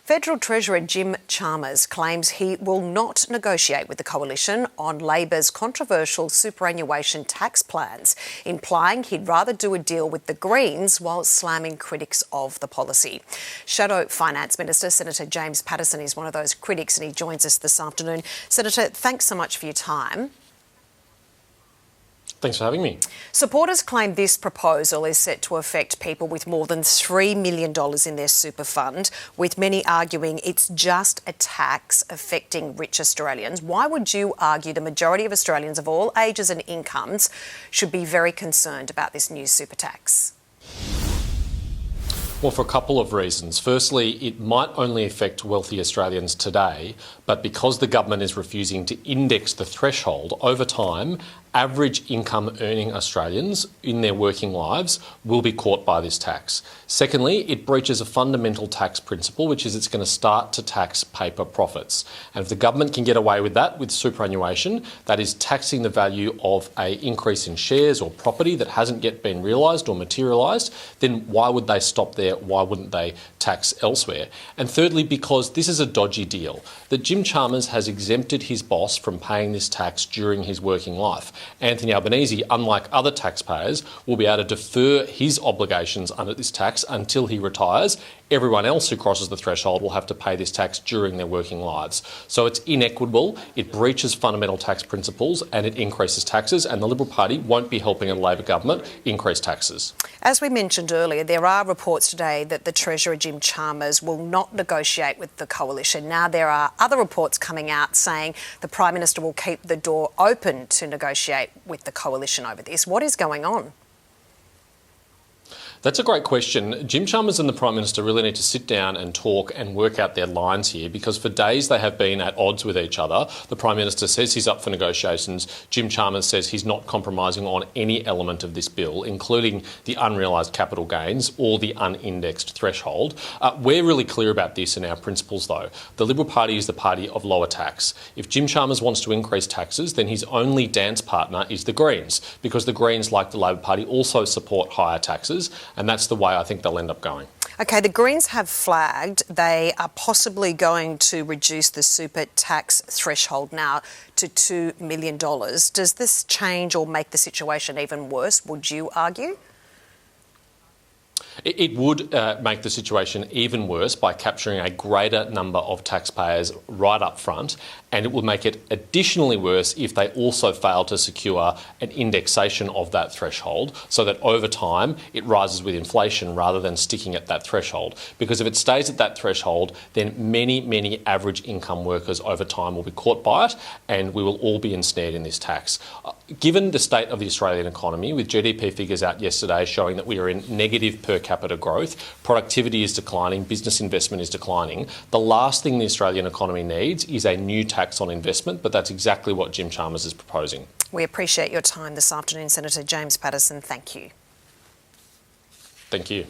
Federal Treasurer Jim Chalmers claims he will not negotiate with the Coalition on Labor's controversial superannuation tax plans, implying he'd rather do a deal with the Greens while slamming critics of the policy. Shadow Finance Minister Senator James Paterson is one of those critics and he joins us this afternoon. Senator, thanks so much for your time. Thanks for having me. Supporters claim this proposal is set to affect people with more than $3 million in their super fund, with many arguing it's just a tax affecting rich Australians. Why would you argue the majority of Australians of all ages and incomes should be very concerned about this new super tax? Well, for a couple of reasons. Firstly, it might only affect wealthy Australians today, but because the government is refusing to index the threshold, over time, average income earning Australians in their working lives will be caught by this tax. Secondly, it breaches a fundamental tax principle, which is it's going to start to tax paper profits. And if the government can get away with that with superannuation, that is taxing the value of an increase in shares or property that hasn't yet been realised or materialised, then why would they stop there? Why wouldn't they tax elsewhere? And thirdly, because this is a dodgy deal, that Jim Chalmers has exempted his boss from paying this tax during his working life. Anthony Albanese, unlike other taxpayers, will be able to defer his obligations under this tax until he retires. Everyone else who crosses the threshold will have to pay this tax during their working lives. So it's inequitable, it breaches fundamental tax principles and it increases taxes, and the Liberal Party won't be helping a Labor government increase taxes. As we mentioned earlier, there are reports today that the Treasurer Jim Chalmers will not negotiate with the Coalition. Now there are other reports coming out saying the Prime Minister will keep the door open to negotiate with the Coalition over this. What is going on? That's a great question. Jim Chalmers and the Prime Minister really need to sit down and talk and work out their lines here, because for days they have been at odds with each other. The Prime Minister says he's up for negotiations. Jim Chalmers says he's not compromising on any element of this bill, including the unrealised capital gains or the unindexed threshold. We're really clear about this in our principles, though. The Liberal Party is the party of lower tax. If Jim Chalmers wants to increase taxes, then his only dance partner is the Greens, because the Greens, like the Labor Party, also support higher taxes. And that's the way I think they'll end up going. OK, the Greens have flagged they are possibly going to reduce the super tax threshold now to $2 million. Does this change or make the situation even worse, would you argue? It would make the situation even worse by capturing a greater number of taxpayers right up front, and it would make it additionally worse if they also fail to secure an indexation of that threshold, so that over time it rises with inflation rather than sticking at that threshold. Because if it stays at that threshold, then many average income workers over time will be caught by it, and we will all be ensnared in this tax. Given the state of the Australian economy, with GDP figures out yesterday showing that we are in negative per capita growth, productivity is declining, business investment is declining, the last thing the Australian economy needs is a new tax on investment, but that's exactly what Jim Chalmers is proposing. We appreciate your time this afternoon, Senator James Paterson. Thank you. Thank you.